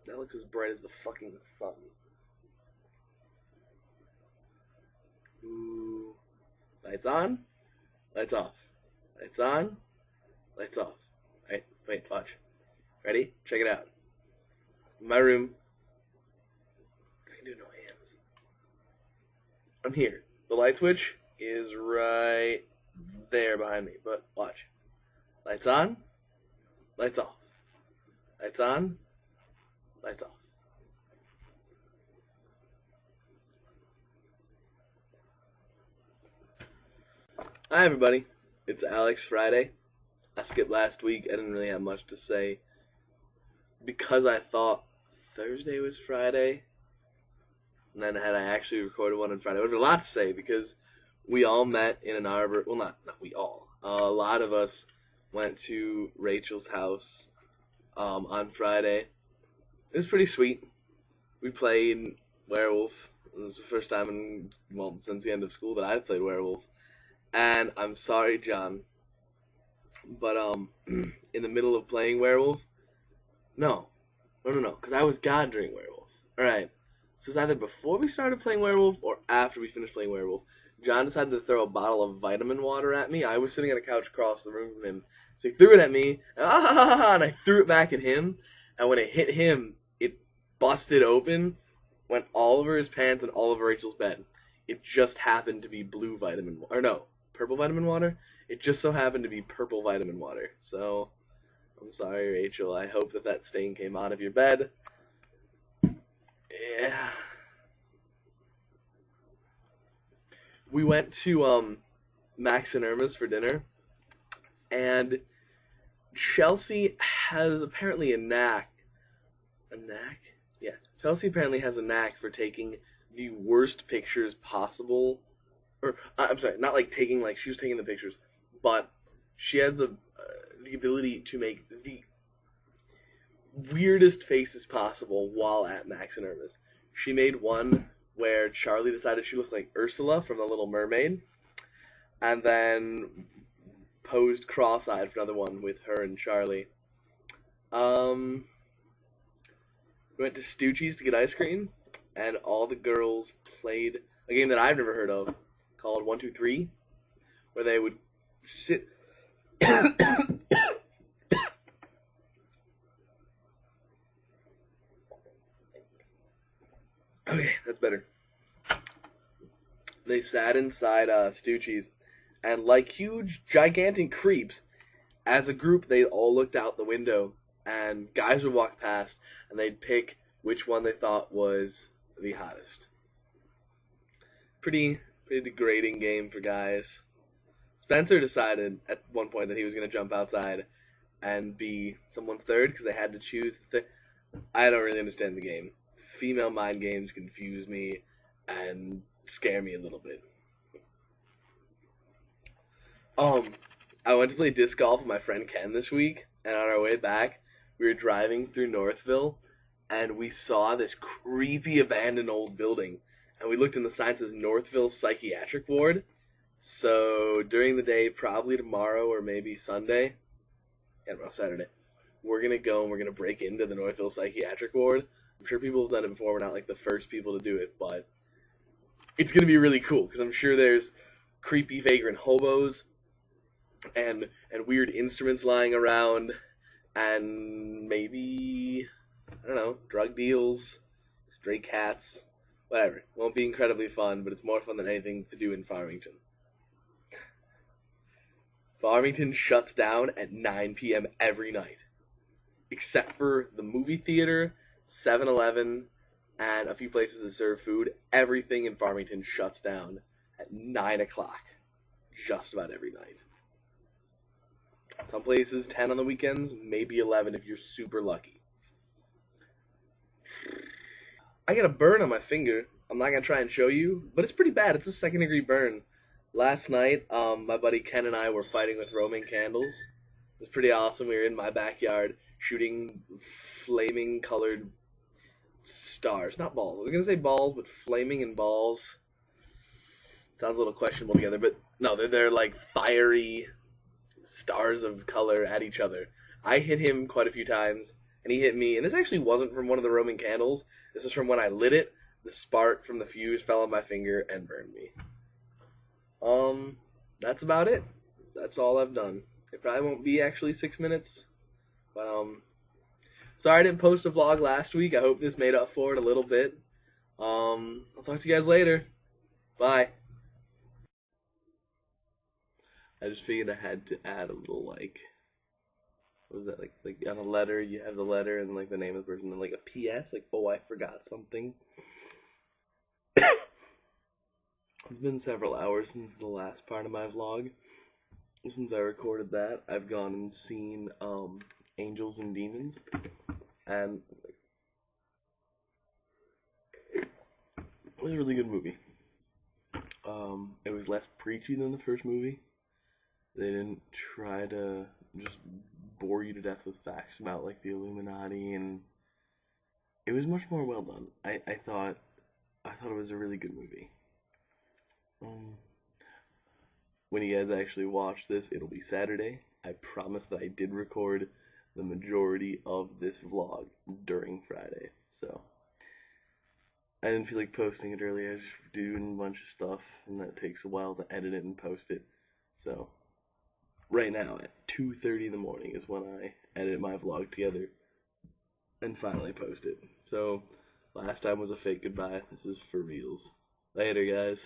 That looks as bright as the fucking sun. Ooh. Lights on, lights off. Lights on, lights off. Alright, wait, watch. Ready? Check it out. In my room. I can do no hands. I'm here. The light switch is right there behind me, but watch. Lights on, lights off. Lights on, lights off. Hi everybody, it's Alex Friday. I skipped last week. I didn't really have much to say because I thought Thursday was Friday, and then had I actually recorded one on Friday, I would have a lot to say because we all met in Ann Arbor. Well, not we all. A lot of us went to Rachel's house on Friday. It was pretty sweet. We played Werewolf. It was the first time since the end of school that I've played Werewolf. And I'm sorry, John, but in the middle of playing Werewolf, no, because I was God during Werewolf. All right, so it's either before we started playing Werewolf or after we finished playing Werewolf. John decided to throw a bottle of vitamin water at me. I was sitting on a couch across the room from him, so he threw it at me, and I threw it back at him. And when it hit him, it busted open, went all over his pants and all over Rachel's bed. It just happened to be blue vitamin, or no, purple vitamin water. It just so happened to be purple vitamin water. So, I'm sorry, Rachel. I hope that stain came out of your bed. Yeah. We went to Max and Irma's for dinner, and Chelsea has apparently a knack. A knack? Yeah. Chelsea apparently has a knack for taking the worst pictures possible. Or, I'm sorry, not like taking, like she was taking the pictures, but she has the ability to make the weirdest faces possible while at Max and Irma's. She made one where Charlie decided she looked like Ursula from The Little Mermaid, and then posed cross-eyed for another one with her and Charlie. We went to Stucci's to get ice cream, and all the girls played a game that I've never heard of called 1, 2, 3, where they would sit. Okay, that's better. They sat inside Stucci's, and like huge, gigantic creeps, as a group, they all looked out the window, and guys would walk past, and they'd pick which one they thought was the hottest. Pretty degrading game for guys. Spencer decided at one point that he was going to jump outside and be someone's third because they had to choose. I don't really understand the game. Female mind games confuse me and scare me a little bit. I went to play disc golf with my friend Ken this week, and on our way back, we were driving through Northville, and we saw this creepy abandoned old building, and we looked in the sign that says Northville Psychiatric Ward. So during the day, probably tomorrow or maybe Sunday, Saturday, we're going to go and we're going to break into the Northville Psychiatric Ward. I'm sure people have done it before. We're not like the first people to do it, but it's going to be really cool because I'm sure there's creepy vagrant hobos and weird instruments lying around and maybe, I don't know, drug deals, stray cats, whatever. It won't be incredibly fun, but it's more fun than anything to do in Farmington. Farmington shuts down at 9 p.m. every night, except for the movie theater, 7-Eleven, and a few places that serve food. Everything in Farmington shuts down at 9 o'clock, just about every night. Some places 10 on the weekends, maybe 11 if you're super lucky. I got a burn on my finger. I'm not going to try and show you, but it's pretty bad. It's a second-degree burn. Last night, my buddy Ken and I were fighting with Roman candles. It was pretty awesome. We were in my backyard shooting flaming colored stars. Not balls. I was going to say balls, but flaming and balls sounds a little questionable together. But no, they're like fiery stars of color at each other. I hit him quite a few times, and he hit me. And this actually wasn't from one of the Roman candles. This is from when I lit it. The spark from the fuse fell on my finger and burned me. That's about it. That's all I've done. It probably won't be actually 6 minutes, but sorry I didn't post a vlog last week. I hope this made up for it a little bit. I'll talk to you guys later. Bye. I just figured I had to add a little, like, what was that, like on a letter, you have the letter and, like, the name of the person, and, like, a PS, like, oh, I forgot something. It's been several hours since the last part of my vlog. Since I recorded that, I've gone and seen, Angels and Demons, and it was a really good movie. It was less preachy than the first movie. They didn't try to just bore you to death with facts about, like, the Illuminati, and it was much more well done. I thought it was a really good movie. When you guys actually watch this, it'll be Saturday. I promise that I did record the majority of this vlog during Friday, so I didn't feel like posting it earlier. I was just doing a bunch of stuff, and that takes a while to edit it and post it. So right now at 2:30 in the morning is when I edit my vlog together and finally post it. So last time was a fake goodbye. This is for reals. Later, guys.